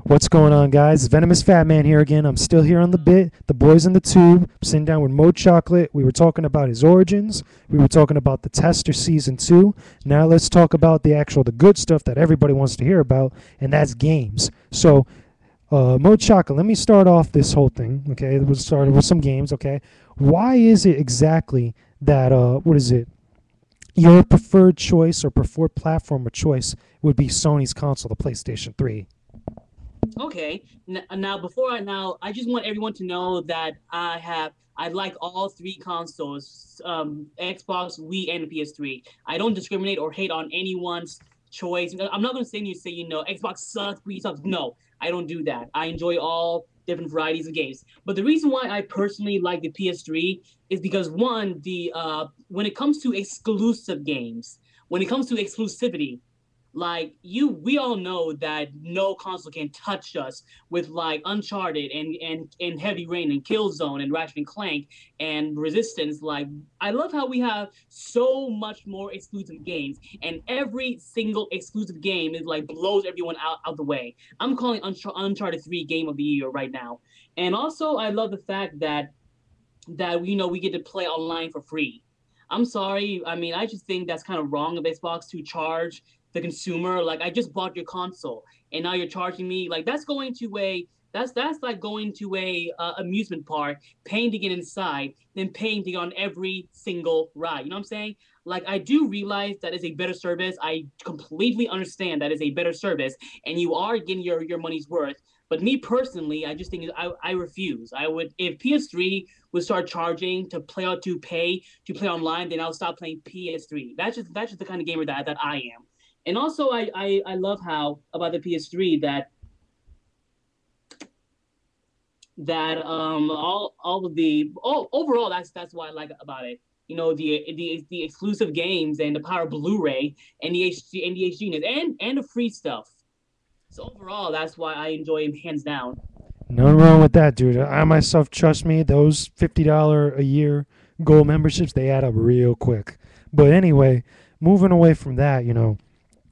What's going on, guys? VenomousFatman here again. I'm still here on the bit. The boys in the tube. I'm sitting down with MoChocolate. We were talking about his origins. We were talking about the Tester Season 2. Now let's talk about the good stuff that everybody wants to hear about, and that's games. So, MoChocolate, let me start off this whole thing, okay? We'll start with some games, okay? Why is it exactly that, your preferred choice or preferred platform of choice would be Sony's console, the PlayStation 3? Okay. Now, I just want everyone to know that I like all three consoles, Xbox, Wii, and the PS3. I don't discriminate or hate on anyone's choice. I'm not going to say Xbox sucks, Wii sucks. No, I don't do that. I enjoy all different varieties of games. But the reason why I personally like the PS3 is because one, the when it comes to exclusive games, when it comes to exclusivity, we all know that no console can touch us with like Uncharted and Heavy Rain and Killzone and Ratchet and Clank and Resistance. Like, I love how we have so much more exclusive games, and every single exclusive game is like blows everyone out the way. I'm calling Uncharted 3 Game of the Year right now. And also I love the fact that we get to play online for free. I'm sorry. I mean, I just think that's kind of wrong of Xbox to charge the consumer. Like, I just bought your console, and now you're charging me. Like, that's like going to a amusement park, paying to get inside, then paying to get on every single ride. You know what I'm saying? Like, I do realize that is a better service. I completely understand that is a better service, and you are getting your money's worth. But me personally, I just think I refuse. I would, if PS3 would start charging to play online, then I'll stop playing PS3. That's just the kind of gamer that I am. And also, I love how about the PS3 that all of the overall that's what I like about it. The exclusive games and the power of Blu-ray and the HDness and the free stuff. So overall, that's why I enjoy him hands down. Nothing wrong with that, dude. I myself, trust me, those $50 a year gold memberships, they add up real quick. But anyway, moving away from that,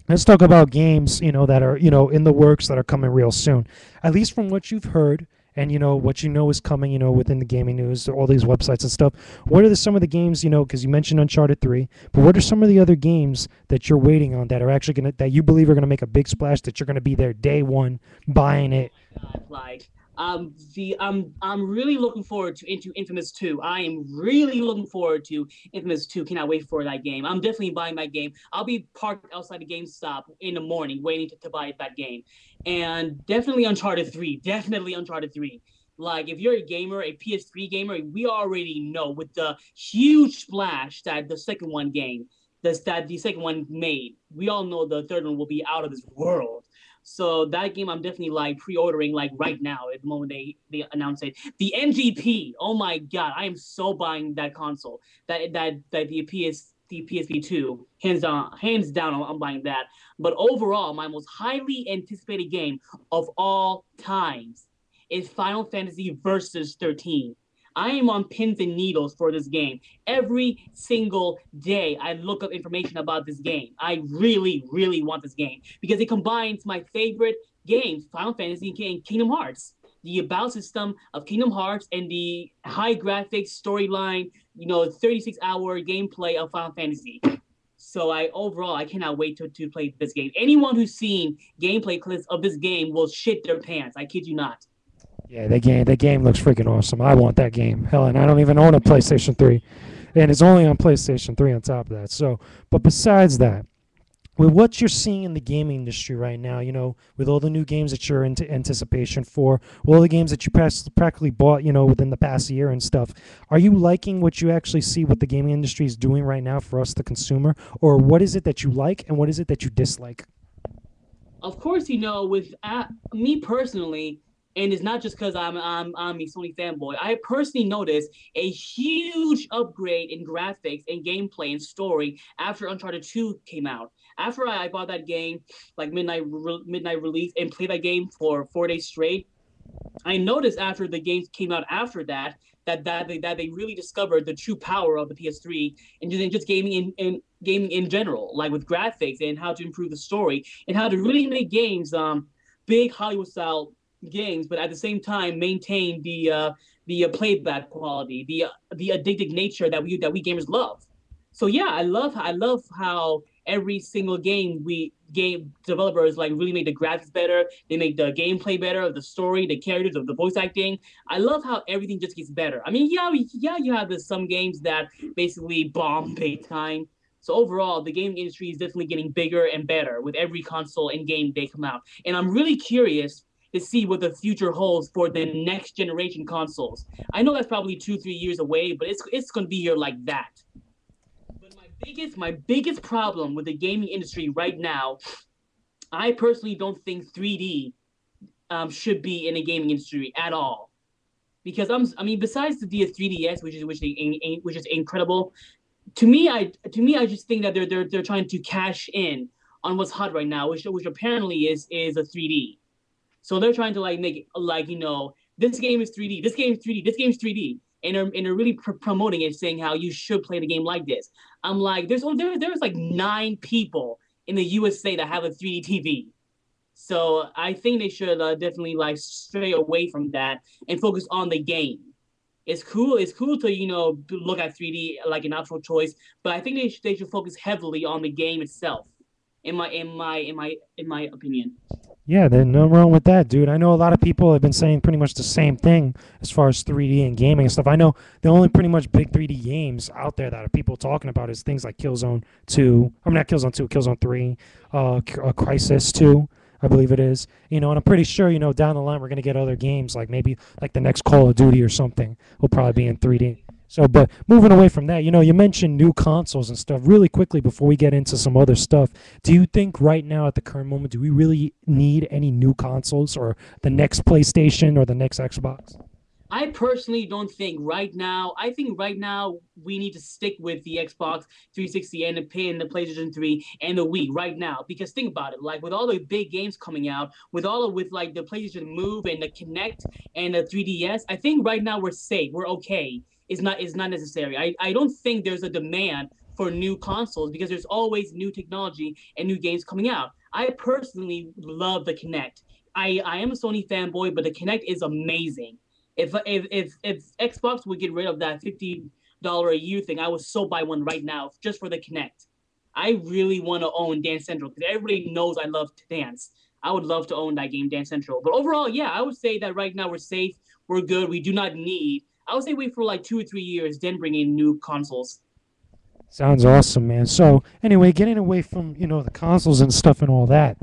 let's talk about games, that are, in the works that are coming real soon. At least from what you've heard and, what is coming, within the gaming news, all these websites and stuff. What are some of the games, because you mentioned Uncharted 3, but what are some of the other games that you're waiting on that are actually that you believe are going to make a big splash, that you're going to be there day one buying it? God, like the I'm really looking forward to into Infamous 2. I am really looking forward to Infamous 2. Cannot wait for that game. I'm definitely buying that game. I'll be parked outside the GameStop in the morning waiting to buy that game. And definitely Uncharted 3. Definitely Uncharted 3. Like, if you're a gamer, a PS3 gamer, we already know with the huge splash that the second one made. We all know the third one will be out of this world. So that game I'm definitely like pre-ordering like right now at the moment they announce it. The NGP, oh my god, I am so buying that console. That the PSP2, hands down, I'm buying that. But overall, my most highly anticipated game of all times is Final Fantasy Versus 13. I am on pins and needles for this game. Every single day, I look up information about this game. I really, really want this game because it combines my favorite games, Final Fantasy and Kingdom Hearts. The battle system of Kingdom Hearts and the high graphics storyline, 36-hour gameplay of Final Fantasy. So I cannot wait to play this game. Anyone who's seen gameplay clips of this game will shit their pants. I kid you not. Yeah, that game looks freaking awesome. I want that game. Hell, and I don't even own a PlayStation 3, and it's only on PlayStation 3 on top of that. So, but besides that, with what you're seeing in the gaming industry right now, with all the new games that you're into anticipation for, all the games that you practically bought, within the past year and stuff, are you liking what you actually see what the gaming industry is doing right now for us, the consumer, or what is it that you like and what is it that you dislike? Of course, with me personally, and it's not just because I'm a Sony fanboy. I personally noticed a huge upgrade in graphics and gameplay and story after Uncharted 2 came out. After I bought that game, like midnight release, and played that game for 4 days straight, I noticed after the games came out after that they really discovered the true power of the PS3 and just gaming in general, like with graphics and how to improve the story and how to really make games big Hollywood style games, but at the same time maintain the playback quality, the addictive nature that we gamers love. So yeah, I love how every single game developers like really make the graphics better, they make the gameplay better, the story, the characters, the voice acting. I love how everything just gets better. I mean, yeah, you have some games that basically bomb big time. So overall, the gaming industry is definitely getting bigger and better with every console and game they come out. And I'm really curious to see what the future holds for the next generation consoles. I know that's probably 2 3 years away, but it's gonna be here like that. But my biggest problem with the gaming industry right now, I personally don't think 3D should be in the gaming industry at all. Because I mean, besides the 3DS, which is incredible, to me, I just think that they're trying to cash in on what's hot right now, which apparently is a 3D. So they're trying to like make it like this game is 3D, this game is 3D, this game is 3D, and they're really promoting it, saying how you should play the game like this. I'm like, there's like 9 people in the USA that have a 3D TV. So I think they should definitely like stray away from that and focus on the game. It's cool. It's cool to look at 3D like an optional choice, but I think they should focus heavily on the game itself. In my opinion. Yeah, there's no wrong with that, dude. I know a lot of people have been saying pretty much the same thing as far as 3D and gaming and stuff. I know the only pretty much big 3D games out there that are people talking about is things like Killzone 2, I mean not Killzone 2, Killzone 3, Crisis 2, I believe it is. And I'm pretty sure, down the line we're going to get other games like maybe like the next Call of Duty or something will probably be in 3D. So, but moving away from that, you mentioned new consoles and stuff. Really quickly before we get into some other stuff, do you think right now at the current moment, do we really need any new consoles or the next PlayStation or the next Xbox? I personally don't think right now. I think right now we need to stick with the Xbox 360 and the PlayStation 3 and the Wii right now. Because think about it, like with all the big games coming out, with like the PlayStation Move and the Kinect and the 3DS, I think right now we're safe. We're okay. It's not necessary. I don't think there's a demand for new consoles because there's always new technology and new games coming out. I personally love the Kinect. I am a Sony fanboy, but the Kinect is amazing. If Xbox would get rid of that $50 a year thing, I would so buy one right now just for the Kinect. I really want to own Dance Central because everybody knows I love to dance. I would love to own that game, Dance Central. But overall, yeah, I would say that right now we're safe, we're good, we do not need. I would say wait for like 2 or 3 years, then bring in new consoles. Sounds awesome, man. So anyway, getting away from the consoles and stuff and all that,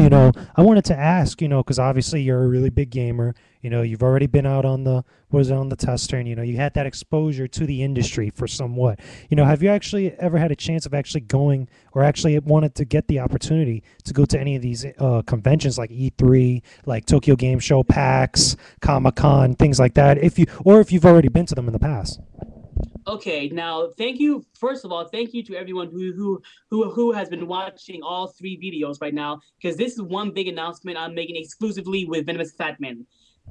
I wanted to ask, because obviously you're a really big gamer. You've already been out on the was on the tester, and you had that exposure to the industry for somewhat. Have you actually ever had a chance of actually going, or actually wanted to get the opportunity to go to any of these conventions like E3, like Tokyo Game Show, PAX, Comic Con, things like that? If you've already been to them in the past. Okay, now thank you. First of all, thank you to everyone who has been watching all 3 videos right now, because this is one big announcement I'm making exclusively with Venomous Fatman.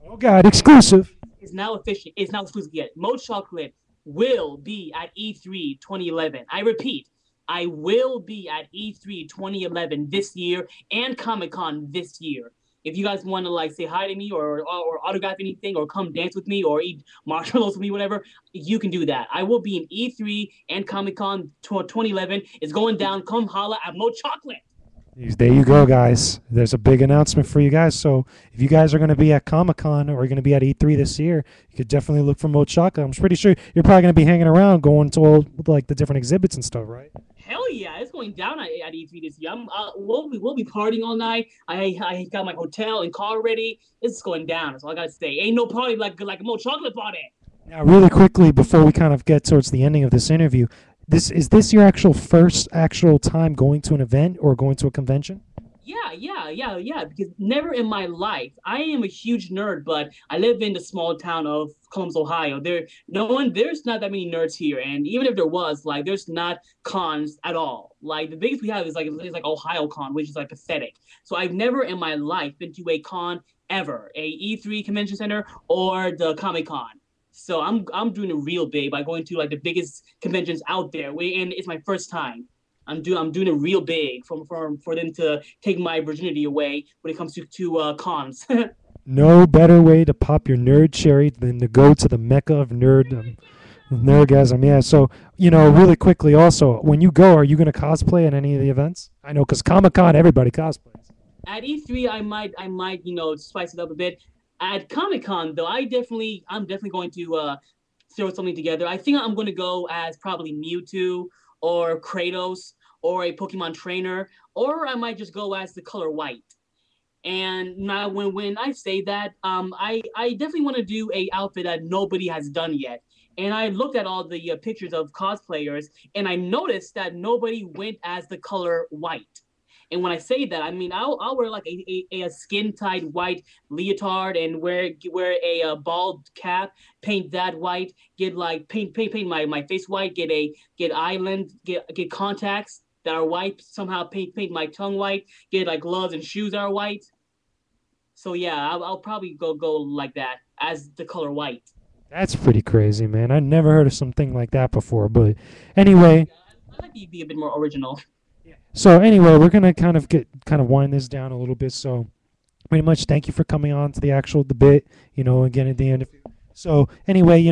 Oh God, exclusive. Is now official. Is now exclusive yet. MoChocolate will be at E3 2011. I repeat, I will be at E3 2011 this year and Comic Con this year. If you guys want to like say hi to me or autograph anything or come dance with me or eat marshmallows with me, whatever, you can do that. I will be in E3 and Comic Con 2011. It's going down. Come holla at MoChocolate. There you go, guys. There's a big announcement for you guys. So if you guys are going to be at Comic Con or going to be at E3 this year, you could definitely look for Mo Chocolate. I'm pretty sure you're probably going to be hanging around, going to all like the different exhibits and stuff, right? Hell yeah, it's going down at E3 this year. We'll be partying all night. I got my hotel and car ready. It's going down. That's all I gotta say. Ain't no party like a MoChocolate party. Now, really quickly before we kind of get towards the ending of this interview, this your actual first actual time going to an event or going to a convention? Yeah. Because never in my life, I am a huge nerd, but I live in the small town of Columbus, Ohio. There's not that many nerds here, and even if there was, like, there's not cons at all. Like the biggest we have is like Ohio Con, which is like pathetic. So I've never in my life been to a con ever, a E3 convention center or the Comic Con. So I'm doing it real big by going to like the biggest conventions out there, and it's my first time. I'm doing it real big for them to take my virginity away when it comes to cons. No better way to pop your nerd cherry than to go to the mecca of nerdgasm. Yeah. So really quickly, also, when you go, are you gonna cosplay at any of the events? I know, cause Comic Con, everybody cosplays. At E3, I might spice it up a bit. At Comic Con though, I'm definitely going to throw something together. I think I'm going to go as probably Mewtwo or Kratos or a Pokemon trainer, or I might just go as the color white. And now, when I say that, I definitely want to do a outfit that nobody has done yet. And I looked at all the pictures of cosplayers, and I noticed that nobody went as the color white. And when I say that, I mean I'll wear like a skin tight white leotard and wear a bald cap, paint that white, get like paint my face white, get eyelid, get contacts that are white, somehow paint my tongue white, get like gloves and shoes that are white. So yeah, I'll probably go like that as the color white. That's pretty crazy, man. I never heard of something like that before. But Yeah, anyway, I like to be a bit more original. so anyway, we're gonna kind of wind this down a little bit. So pretty much, thank you for coming on to the actual debate. Again at the end. So anyway,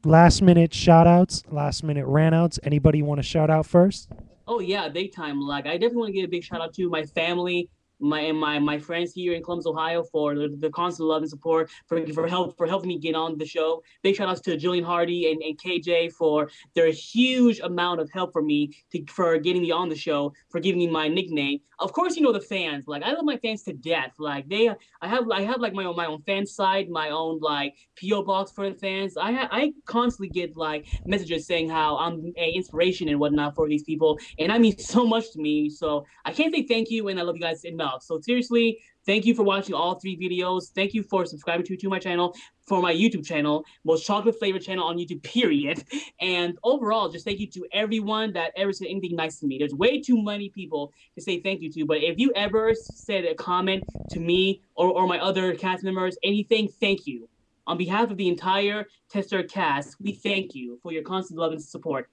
last minute shout outs, last minute rant outs. Anybody want to shout out first? Oh yeah, big time. Like I definitely want to give a big shout out to my family, my friends here in Columbus, Ohio, for the constant love and support, for helping me get on the show. Big shout outs to Jillian Hardy and KJ for their huge amount of help for me for getting me on the show, for giving me my nickname. Of course, the fans. Like I love my fans to death. Like I have like my own fan site, my own like PO box for the fans. I constantly get like messages saying how I'm a inspiration and whatnot for these people, and I mean so much to me. So I can't say thank you, and I love you guys enough. So seriously, thank you for watching all three videos. Thank you for subscribing to my channel, for my YouTube channel, most chocolate flavored channel on YouTube, period. And overall, just thank you to everyone that ever said anything nice to me. There's way too many people to say thank you to, but if you ever said a comment to me or my other cast members, anything, thank you. On behalf of the entire Tester cast, we thank you for your constant love and support.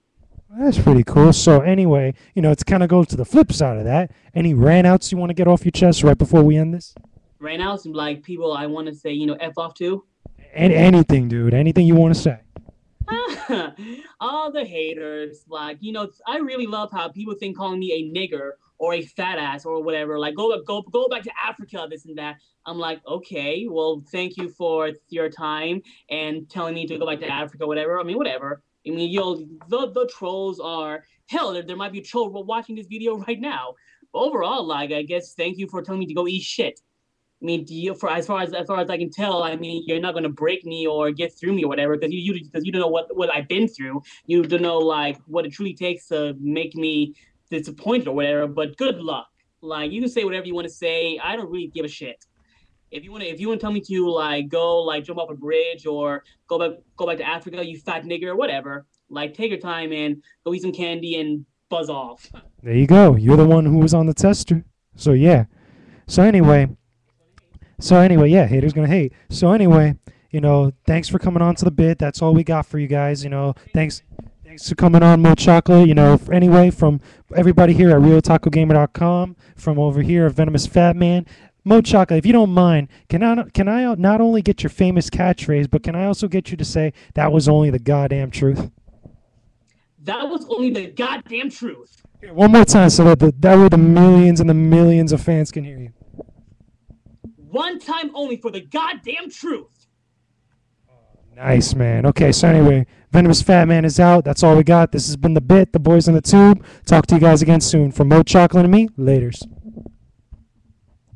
That's pretty cool. So anyway, it's kind of goes to the flip side of that. Any rant outs you want to get off your chest right before we end this? Right now, some like people I want to say, F off to. Anything, dude. Anything you want to say. All the haters, like, I really love how people think calling me a nigger or a fat ass or whatever, like go back to Africa, this and that. I'm like, okay, well, thank you for your time and telling me to go back to Africa, whatever. I mean, whatever. I mean, the trolls are hell. There might be a troll watching this video right now. But overall, like, I guess thank you for telling me to go eat shit. I mean, for as far as I can tell, I mean, you're not gonna break me or get through me or whatever, because you don't know what I've been through. You don't know like what it truly takes to make me disappointed or whatever. But good luck. Like you can say whatever you want to say. I don't really give a shit. If you want to tell me to like go like jump off a bridge or go back to Africa, you fat nigger or whatever. Like take your time and go eat some candy and buzz off. There you go. You're the one who was on the tester. So yeah. So anyway. Yeah, haters gonna hate. So anyway, thanks for coming on to the bit. That's all we got for you guys. Thanks for coming on, MoChocolate. Anyway, from everybody here at RealTacoGamer.com, from over here at VenomousFatman, MoChocolate, if you don't mind, can I not only get your famous catchphrase, but can I also get you to say that was only the goddamn truth? That was only the goddamn truth. Here, one more time, so that way the millions and the millions of fans can hear you. One time only for the goddamn truth. Nice, man. Okay, so anyway, VenomousFatman is out. That's all we got. This has been The Bit, the boys in the tube. Talk to you guys again soon. From MoChocolate and me, laters.